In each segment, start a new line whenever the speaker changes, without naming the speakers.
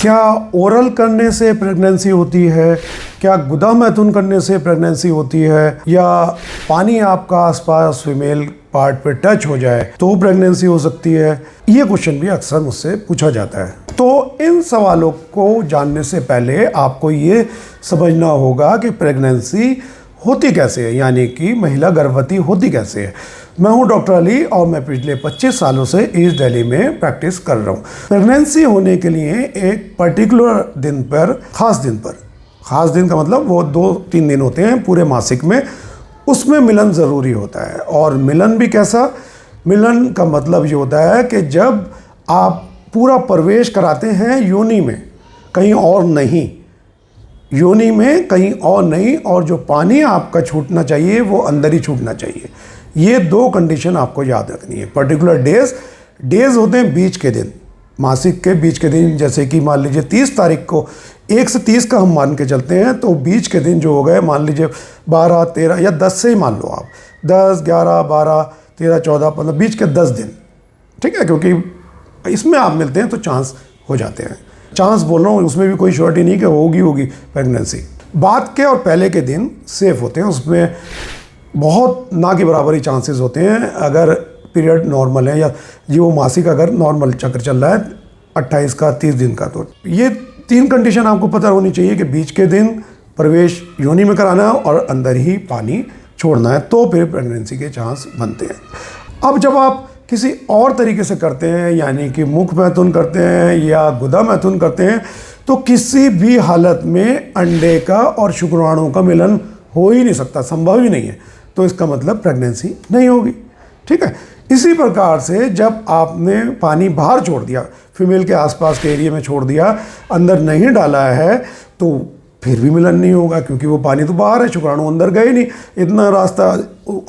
क्या ओरल करने से प्रेगनेंसी होती है? क्या गुदा मैथुन करने से प्रेगनेंसी होती है? या पानी आपका आसपास फीमेल पार्ट पे टच हो जाए तो प्रेगनेंसी हो सकती है? ये क्वेश्चन भी अक्सर मुझसे पूछा जाता है। तो इन सवालों को जानने से पहले आपको ये समझना होगा कि प्रेगनेंसी होती कैसे है, यानी कि महिला गर्भवती होती कैसे है। मैं हूं डॉक्टर अली और मैं पिछले 25 सालों से ईस्ट दिल्ली में प्रैक्टिस कर रहा हूं। प्रेगनेंसी होने के लिए एक पर्टिकुलर दिन पर, खास दिन का मतलब वो 2-3 दिन होते हैं पूरे मासिक में, उसमें मिलन ज़रूरी होता है। और मिलन भी कैसा? मिलन का मतलब ये होता है कि जब आप पूरा प्रवेश कराते हैं योनि में, कहीं और नहीं, योनि में कहीं और नहीं, और जो पानी आपका छूटना चाहिए वो अंदर ही छूटना चाहिए। ये 2 कंडीशन आपको याद रखनी है। पर्टिकुलर डेज होते हैं बीच के दिन, मासिक के बीच के दिन, जैसे कि मान लीजिए 30 तारीख को, 1 से 30 का हम मान के चलते हैं, तो बीच के दिन जो हो गए, मान लीजिए 12, 13 या 10 से ही मान लो आप, 10, 11, 12, 13, 14, 15, बीच के 10 दिन, ठीक है, क्योंकि इसमें आप मिलते हैं तो चांस हो जाते हैं। चांस बोल रहा हूँ, उसमें भी कोई श्योरिटी नहीं कि होगी प्रेगनेंसी। बाद के और पहले के दिन सेफ होते हैं, उसमें बहुत ना के बराबर ही चांसेस होते हैं अगर पीरियड नॉर्मल है, या ये वो मासिक अगर नॉर्मल चक्र चल रहा है 28 का 30 दिन का। तो ये 3 कंडीशन आपको पता होनी चाहिए कि बीच के दिन प्रवेश योनि में कराना है और अंदर ही पानी छोड़ना है, तो फिर प्रेगनेंसी के चांस बनते हैं। अब जब आप किसी और तरीके से करते हैं, यानी कि मुख मैथुन करते हैं या गुदा मैथुन करते हैं, तो किसी भी हालत में अंडे का और शुक्राणु का मिलन हो ही नहीं सकता, संभव ही नहीं है। तो इसका मतलब प्रेगनेंसी नहीं होगी, ठीक है। इसी प्रकार से जब आपने पानी बाहर छोड़ दिया, फीमेल के आसपास के एरिया में छोड़ दिया, अंदर नहीं डाला है, तो फिर भी मिलन नहीं होगा, क्योंकि वो पानी तो बाहर है, शुक्राणु अंदर गए नहीं, इतना रास्ता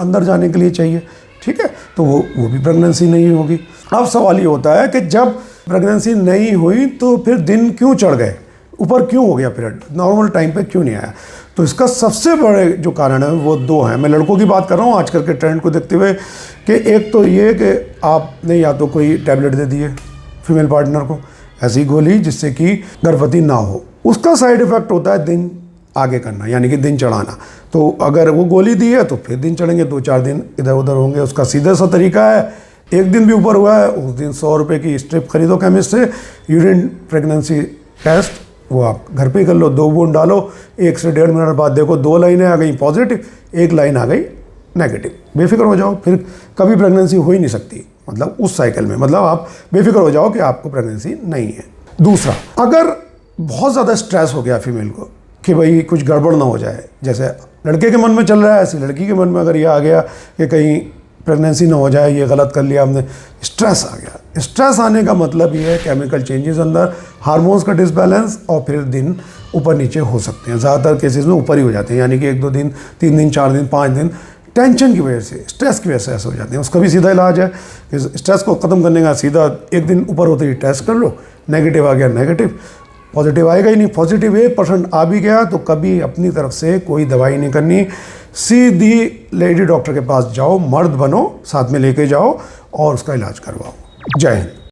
अंदर जाने के लिए चाहिए, ठीक है। तो वो भी प्रेगनेंसी नहीं होगी। अब सवाल ये होता है कि जब प्रेगनेंसी नहीं हुई तो फिर दिन क्यों चढ़ गए, ऊपर क्यों हो गया पीरियड, नॉर्मल टाइम पे क्यों नहीं आया? तो इसका सबसे बड़े जो कारण है वो 2 हैं। मैं लड़कों की बात कर रहा हूँ आजकल के ट्रेंड को देखते हुए, कि एक तो ये कि आपने या तो कोई टैबलेट दे दी है फीमेल पार्टनर को, ऐसी गोली जिससे कि गर्भवती ना हो, उसका साइड इफ़ेक्ट होता है दिन आगे करना, यानी कि दिन चढ़ाना। तो अगर वो गोली दी है तो फिर दिन चढ़ेंगे, 2-4 दिन इधर उधर होंगे। उसका सीधा सा तरीका है, एक दिन भी ऊपर हुआ है उस दिन 100 रुपये की स्ट्रिप खरीदो केमिस्ट से, यूरिन प्रेगनेंसी टेस्ट, वो आप घर पे ही कर लो, 2 बूंद डालो, 1 से 1.5 मिनट बाद देखो 2 लाइनें आ गई पॉजिटिव, 1 लाइन आ गई नेगेटिव। बेफिक्र हो जाओ, फिर कभी प्रेगनेंसी हो ही नहीं सकती, मतलब उस साइकिल में, मतलब आप बेफिक्र हो जाओ कि आपको प्रेगनेंसी नहीं है। दूसरा, अगर बहुत ज़्यादा स्ट्रेस हो गया फीमेल को कि भाई कुछ गड़बड़ ना हो जाए, जैसे लड़के के मन में चल रहा है ऐसे लड़की के मन में अगर ये आ गया कि कहीं प्रेगनेंसी ना हो जाए, ये गलत कर लिया हमने, स्ट्रेस आ गया। स्ट्रेस आने का मतलब ये है केमिकल चेंजेस अंदर, हार्मोन्स का डिसबैलेंस, और फिर दिन ऊपर नीचे हो सकते हैं। ज़्यादातर केसेस में ऊपर ही हो जाते हैं, यानी कि 1-2 दिन, 3 दिन, 4 दिन, 5 दिन टेंशन की वजह से, स्ट्रेस की वजह से ऐसे हो जाते हैं। उसका भी सीधा इलाज है कि स्ट्रेस को ख़त्म करने का सीधा 1 दिन ऊपर होते ही टेस्ट कर लो, नेगेटिव आ गया नेगेटिव, पॉजिटिव आएगा ही नहीं, पॉजिटिव 1% आ भी गया तो कभी अपनी तरफ से कोई दवाई नहीं करनी, सीधी लेडी डॉक्टर के पास जाओ, मर्द बनो, साथ में लेके जाओ और उसका इलाज करवाओ। जय हिंद।